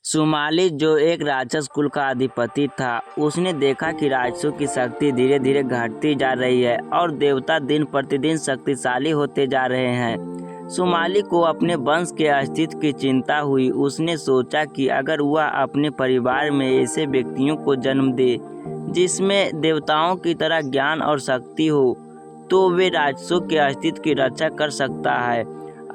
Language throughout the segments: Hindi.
सुमाली, जो एक राक्षस कुल का अधिपति था, उसने देखा कि राक्षसों की शक्ति धीरे धीरे घटती जा रही है और देवता दिन प्रतिदिन शक्तिशाली होते जा रहे हैं। सुमाली को अपने वंश के अस्तित्व की चिंता हुई। उसने सोचा कि अगर वह अपने परिवार में ऐसे व्यक्तियों को जन्म दे जिसमें देवताओं की तरह ज्ञान और शक्ति हो, तो वे राक्षसों के अस्तित्व की रक्षा कर सकता है।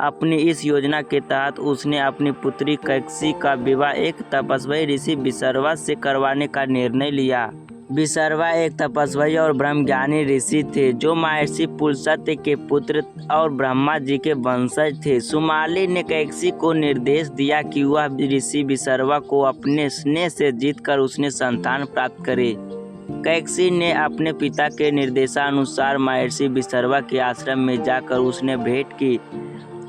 अपनी इस योजना के तहत उसने अपनी पुत्री कैकसी का विवाह एक तपस्वी ऋषि विसर्वा से करवाने का निर्णय लिया। विसर्वा एक तपस्वी और ब्रह्मज्ञानी ऋषि थे जो महर्षि पुलस्त्य के पुत्र और ब्रह्मा जी के वंशज थे। सुमाली ने कैकसी को निर्देश दिया कि वह ऋषि विसर्वा को अपने स्नेह से जीतकर उसने संतान प्राप्त करे। कैकसी ने अपने पिता के निर्देशानुसार महर्षि विसर्वा के आश्रम में जाकर उसने भेंट की।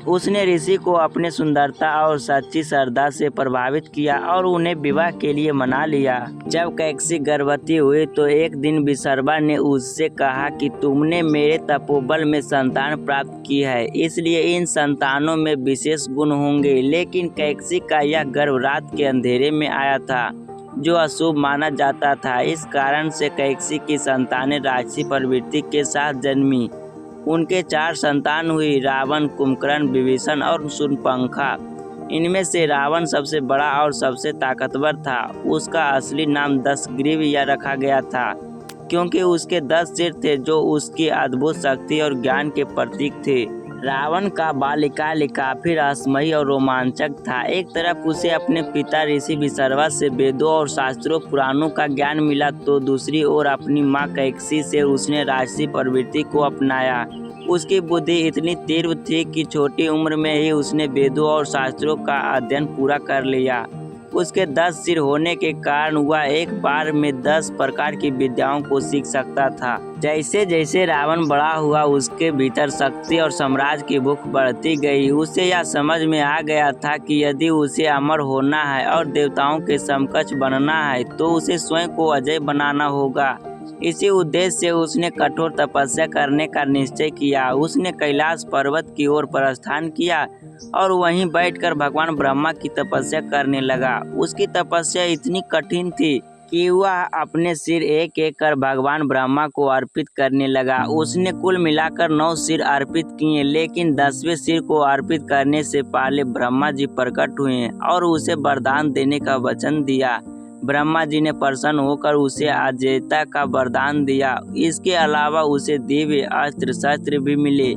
उसने ऋषि को अपने सुंदरता और सच्ची श्रद्धा से प्रभावित किया और उन्हें विवाह के लिए मना लिया। जब कैकसी गर्भवती हुई तो एक दिन विसर्वा ने उससे कहा कि तुमने मेरे तपोबल में संतान प्राप्त की है, इसलिए इन संतानों में विशेष गुण होंगे। लेकिन कैकसी का यह गर्भ रात के अंधेरे में आया था, जो अशुभ माना जाता था। इस कारण से कैकसी की संतानें राक्षसी प्रवृत्ति के साथ जन्मी। उनके 4 संतान हुई, रावण, कुंभकर्ण, विभीषण और शूर्पणखा। इनमें से रावण सबसे बड़ा और सबसे ताकतवर था। उसका असली नाम दशग्रीव या रखा गया था, क्योंकि उसके 10 सिर थे जो उसकी अद्भुत शक्ति और ज्ञान के प्रतीक थे। रावण का बाल्यकाल काफी रहस्यमयी और रोमांचक था। एक तरफ उसे अपने पिता ऋषि विसर्वा से वेदों और शास्त्रों पुराणों का ज्ञान मिला, तो दूसरी ओर अपनी माँ कैकसी से उसने राक्षसी प्रवृत्ति को अपनाया। उसकी बुद्धि इतनी तीव्र थी कि छोटी उम्र में ही उसने वेदों और शास्त्रों का अध्ययन पूरा कर लिया। उसके 10 सिर होने के कारण वह एक बार में 10 प्रकार की विद्याओं को सीख सकता था। जैसे जैसे रावण बड़ा हुआ, उसके भीतर शक्ति और साम्राज्य की भूख बढ़ती गई। उसे यह समझ में आ गया था कि यदि उसे अमर होना है और देवताओं के समकक्ष बनना है, तो उसे स्वयं को अजय बनाना होगा। इसी उद्देश्य से उसने कठोर तपस्या करने का निश्चय किया। उसने कैलाश पर्वत की ओर प्रस्थान किया और वहीं बैठकर भगवान ब्रह्मा की तपस्या करने लगा। उसकी तपस्या इतनी कठिन थी कि वह अपने सिर एक एक कर भगवान ब्रह्मा को अर्पित करने लगा। उसने कुल मिलाकर 9 सिर अर्पित किए, लेकिन 10वें सिर को अर्पित करने से पहले ब्रह्मा जी प्रकट हुए और उसे वरदान देने का वचन दिया। ब्रह्मा जी ने प्रसन्न होकर उसे अजेयता का वरदान दिया। इसके अलावा उसे दिव्य अस्त्र शस्त्र भी मिले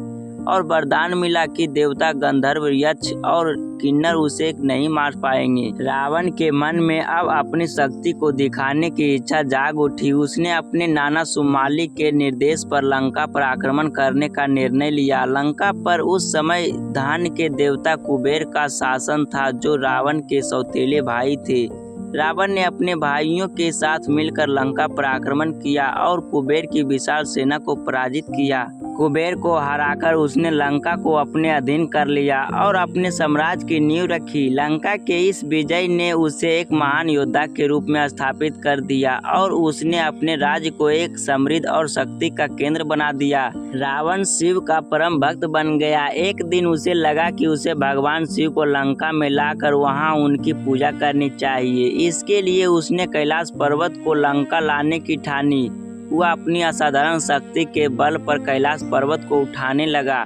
और वरदान मिला कि देवता, गंधर्व, यक्ष और किन्नर उसे नहीं मार पाएंगे। रावण के मन में अब अपनी शक्ति को दिखाने की इच्छा जाग उठी। उसने अपने नाना सुमाली के निर्देश पर लंका पर आक्रमण करने का निर्णय लिया। लंका पर उस समय धन के देवता कुबेर का शासन था, जो रावण के सौतेले भाई थे। रावण ने अपने भाइयों के साथ मिलकर लंका पर आक्रमण किया और कुबेर की विशाल सेना को पराजित किया। कुबेर को हराकर उसने लंका को अपने अधीन कर लिया और अपने साम्राज्य की नींव रखी। लंका के इस विजय ने उसे एक महान योद्धा के रूप में स्थापित कर दिया और उसने अपने राज्य को एक समृद्ध और शक्ति का केंद्र बना दिया। रावण शिव का परम भक्त बन गया। एक दिन उसे लगा कि उसे भगवान शिव को लंका में लाकर वहां उनकी पूजा करनी चाहिए। इसके लिए उसने कैलाश पर्वत को लंका लाने की ठानी। वह अपनी असाधारण शक्ति के बल पर कैलाश पर्वत को उठाने लगा।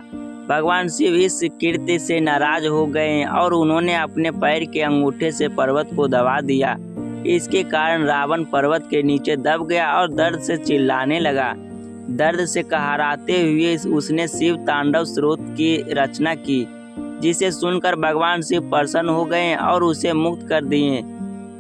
भगवान शिव इस कृत्य से नाराज हो गए और उन्होंने अपने पैर के अंगूठे से पर्वत को दबा दिया। इसके कारण रावण पर्वत के नीचे दब गया और दर्द से चिल्लाने लगा। दर्द से कहराते हुए उसने शिव तांडव स्रोत की रचना की, जिसे सुनकर भगवान शिव प्रसन्न हो गए और उसे मुक्त कर दिए।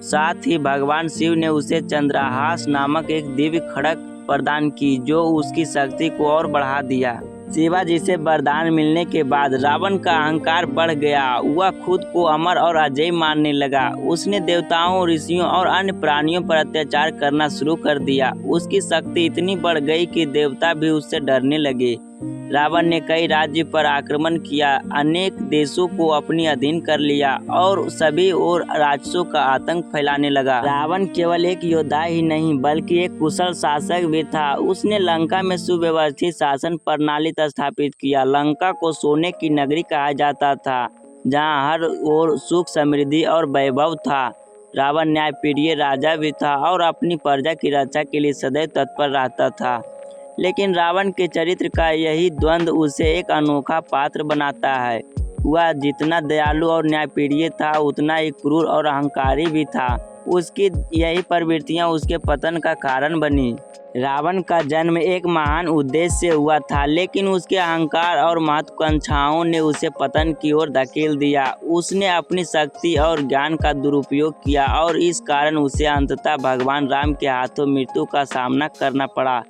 साथ ही भगवान शिव ने उसे चंद्रहास नामक एक दिव्य खड्ग प्रदान की, जो उसकी शक्ति को और बढ़ा दिया। शिवाजी से वरदान मिलने के बाद रावण का अहंकार बढ़ गया। वह खुद को अमर और अजय मानने लगा। उसने देवताओं, ऋषियों और अन्य प्राणियों पर अत्याचार करना शुरू कर दिया। उसकी शक्ति इतनी बढ़ गई कि देवता भी उससे डरने लगे। रावण ने कई राज्य पर आक्रमण किया, अनेक देशों को अपने अधीन कर लिया और सभी ओर राक्षसों का आतंक फैलाने लगा। रावण केवल एक योद्धा ही नहीं, बल्कि एक कुशल शासक भी था। उसने लंका में सुव्यवस्थित शासन प्रणाली स्थापित किया। लंका को सोने की नगरी कहा जाता था, जहाँ हर ओर सुख, समृद्धि और वैभव था। रावण न्यायप्रिय राजा भी था और अपनी प्रजा की रक्षा के लिए सदैव तत्पर रहता था। लेकिन रावण के चरित्र का यही द्वंद्व उसे एक अनोखा पात्र बनाता है। वह जितना दयालु और न्यायप्रिय था, उतना ही क्रूर और अहंकारी भी था। उसकी यही प्रवृत्तियां उसके पतन का कारण बनी। रावण का जन्म एक महान उद्देश्य से हुआ था, लेकिन उसके अहंकार और महत्वाकांक्षाओं ने उसे पतन की ओर धकेल दिया। उसने अपनी शक्ति और ज्ञान का दुरुपयोग किया और इस कारण उसे अंततः भगवान राम के हाथों मृत्यु का सामना करना पड़ा।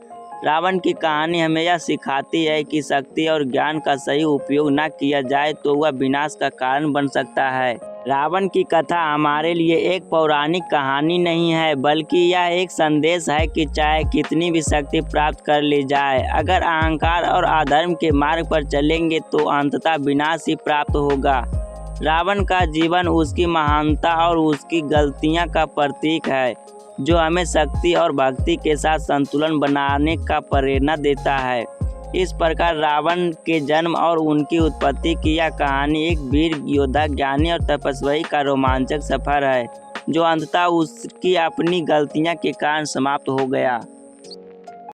रावण की कहानी हमें यह सिखाती है कि शक्ति और ज्ञान का सही उपयोग न किया जाए तो वह विनाश का कारण बन सकता है। रावण की कथा हमारे लिए एक पौराणिक कहानी नहीं है, बल्कि यह एक संदेश है कि चाहे कितनी भी शक्ति प्राप्त कर ली जाए, अगर अहंकार और अधर्म के मार्ग पर चलेंगे तो अंततः विनाश ही प्राप्त होगा। रावण का जीवन उसकी महानता और उसकी गलतियां का प्रतीक है, जो हमें शक्ति और भक्ति के साथ संतुलन बनाने का प्रेरणा देता है। इस प्रकार रावण के जन्म और उनकी उत्पत्ति की यह कहानी एक वीर योद्धा, ज्ञानी और तपस्वी का रोमांचक सफर है, जो अंततः उसकी अपनी गलतियां के कारण समाप्त हो गया।